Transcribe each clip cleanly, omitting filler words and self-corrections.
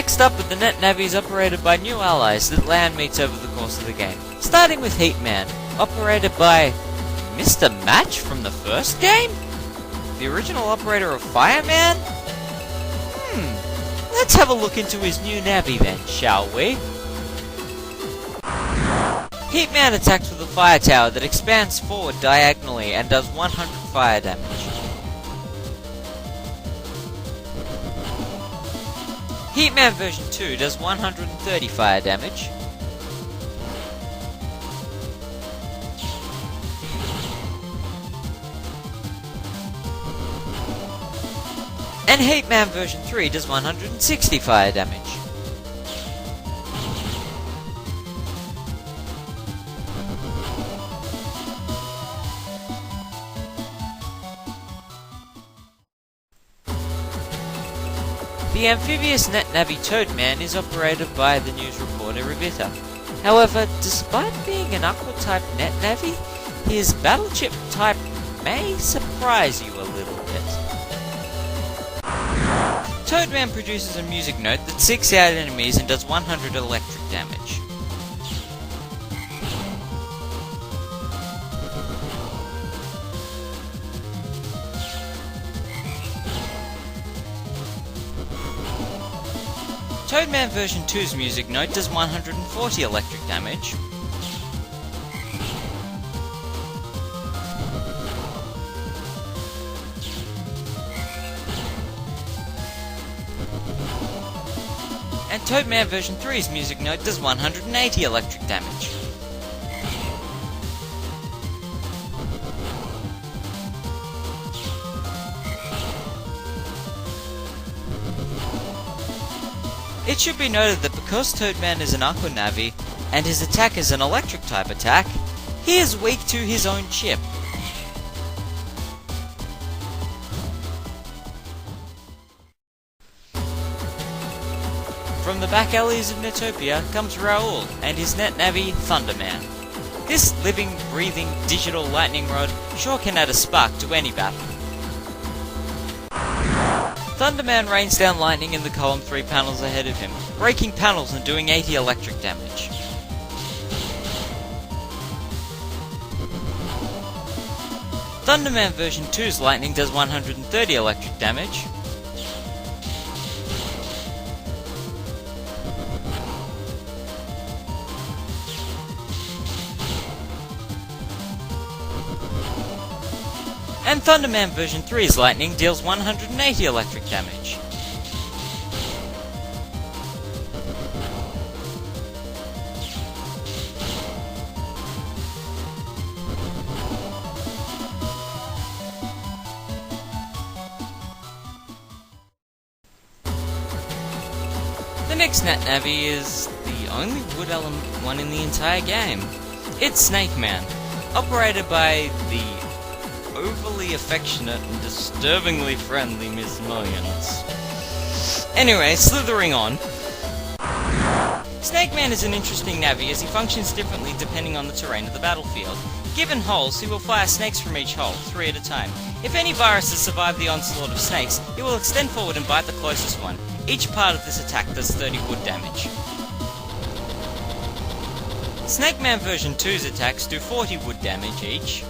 Next up are the Net Navis operated by new allies that land meets over the course of the game. Starting with HeatMan, operated by Mr. Match from the first game? The original operator of Fireman? Let's have a look into his new Navi then, shall we? HeatMan attacks with a fire tower that expands forward diagonally and does 100 fire damage. HeatMan version 2 does 130 fire damage. And HeatMan version 3 does 160 fire damage. The amphibious Net Navi ToadMan is operated by the news reporter Rivita. However, despite being an Aqua-type Net Navi, his battleship type may surprise you a little bit. ToadMan produces a music note that seeks out enemies and does 100 electric damage. ToadMan version 2's music note does 140 electric damage. And ToadMan version 3's music note does 180 electric damage. It should be noted that because ToadMan is an Aqua Navi, and his attack is an electric type attack, he is weak to his own chip. From the back alleys of Netopia comes Roahm and his Net Navi ThunderMan. This living, breathing, digital lightning rod sure can add a spark to any battle. ThunderMan rains down lightning in the column 3 panels ahead of him, breaking panels and doing 80 electric damage. ThunderMan version 2's lightning does 130 electric damage. And ThunderMan version 3's lightning deals 180 electric damage. The next Net Navi is the only wood element one in the entire game. It's SnakeMan, operated by the overly affectionate and disturbingly friendly Miss Millions. Anyway, slithering on. SnakeMan is an interesting Navi as he functions differently depending on the terrain of the battlefield. Given holes, he will fire snakes from each hole, 3 at a time. If any viruses survive the onslaught of snakes, he will extend forward and bite the closest one. Each part of this attack does 30 wood damage. SnakeMan version 2's attacks do 40 wood damage each.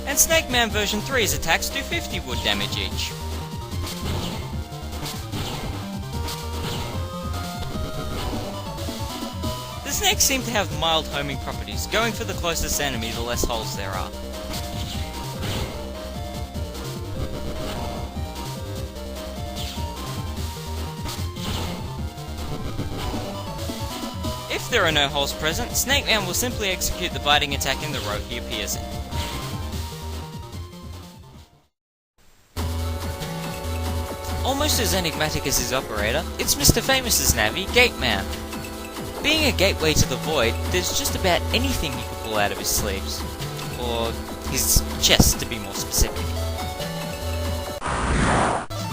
And SnakeMan version 3's attacks do 50 wood damage each. The snakes seem to have mild homing properties, going for the closest enemy the less holes there are. If there are no holes present, SnakeMan will simply execute the biting attack in the row he appears in. Almost as enigmatic as his operator, it's Mr. Famous's Navi, GateMan. Being a gateway to the void, there's just about anything he could pull out of his sleeves. Or his chest, to be more specific.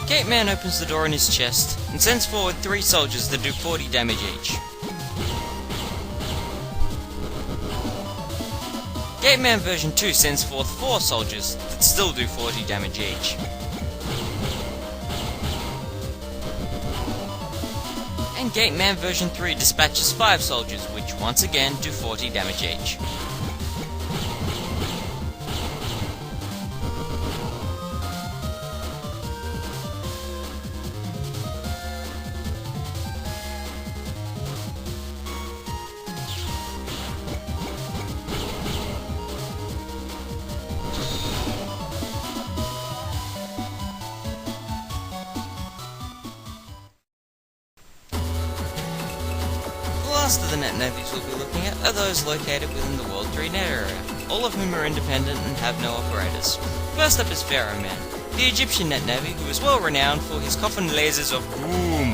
GateMan opens the door in his chest, and sends forward 3 soldiers that do 40 damage each. GateMan version 2 sends forth 4 soldiers that still do 40 damage each. And GateMan version 3 dispatches 5 soldiers, which once again do 40 damage each. The last of the Net Navies we'll be looking at are those located within the World 3 net area, all of whom are independent and have no operators. First up is PharaohMan, the Egyptian Net Navi who is well renowned for his coffin lasers of Roahm.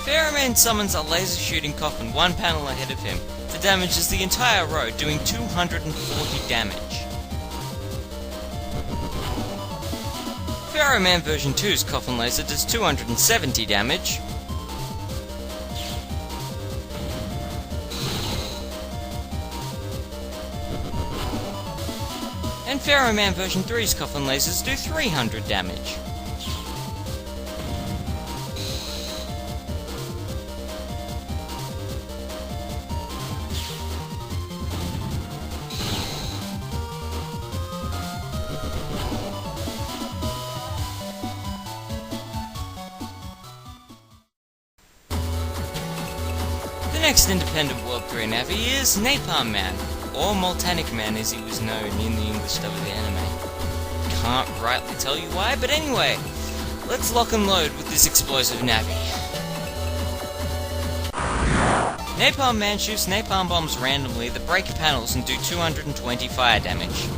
PharaohMan summons a laser shooting coffin 1 panel ahead of him that damages the entire row, doing 240 damage. PharaohMan version 2's coffin laser does 270 damage. And PharaohMan version 3's coffin lasers do 300 damage. The next independent World 3 Navi is NapalmMan, or MMBN2 as he was known in the English dub of the anime. Can't rightly tell you why, but anyway, let's lock and load with this explosive Navi. NapalmMan shoots napalm bombs randomly that break panels and do 220 fire damage.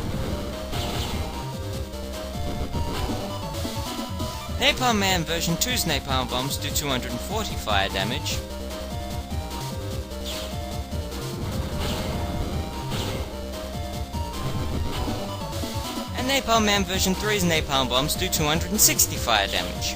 NapalmMan version 2's napalm bombs do 240 fire damage. And NapalmMan version 3's napalm bombs do 260 fire damage.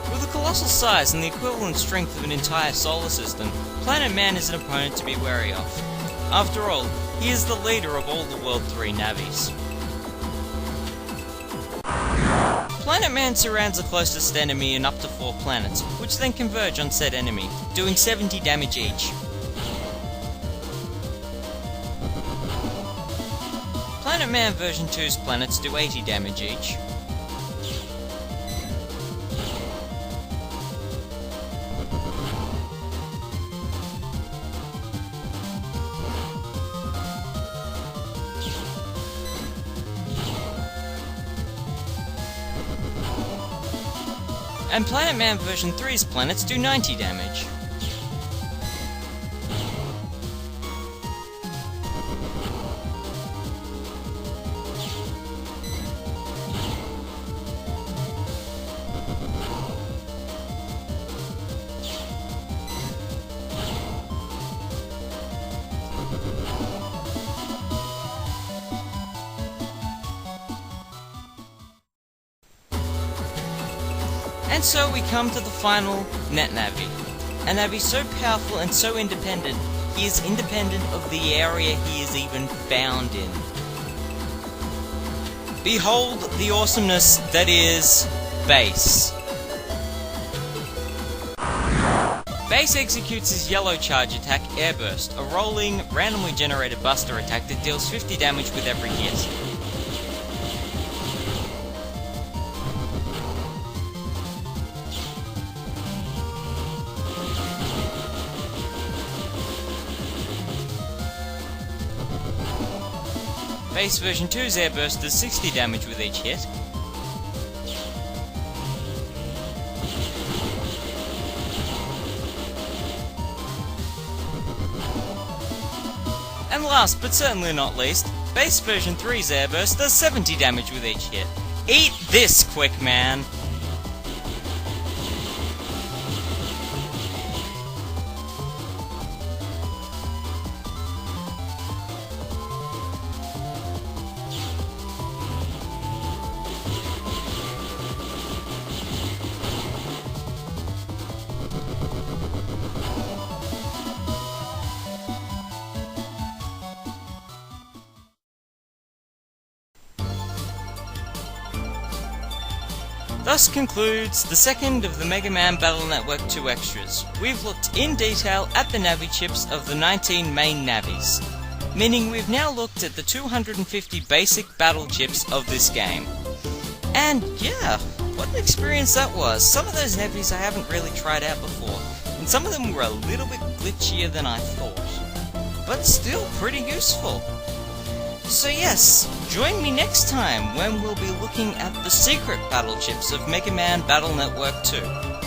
With a colossal size and the equivalent strength of an entire solar system, PlanetMan is an opponent to be wary of. After all, he is the leader of all the World 3 Navis. PlanetMan surrounds the closest enemy in up to 4 planets, which then converge on said enemy, doing 70 damage each. PlanetMan version 2's planets do 80 damage each. And PlanetMan version 3's planets do 90 damage. And so we come to the final Net Navi. A Navi so powerful and so independent, he is independent of the area he is even found in. Behold the awesomeness that is Base. Base executes his yellow charge attack, Airburst, a rolling, randomly generated buster attack that deals 50 damage with every hit. Base version 2's Airburst does 60 damage with each hit. And last but certainly not least, Base version 3's Airburst does 70 damage with each hit. Eat this, quick man! Thus concludes the second of the MegaMan Battle Network 2 extras. We've looked in detail at the Navi chips of the 19 main Navis, meaning we've now looked at the 250 basic battle chips of this game. And yeah, what an experience that was. Some of those Navis I haven't really tried out before, and some of them were a little bit glitchier than I thought, but still pretty useful. So yes, join me next time when we'll be looking at the secret battle chips of MegaMan Battle Network 2.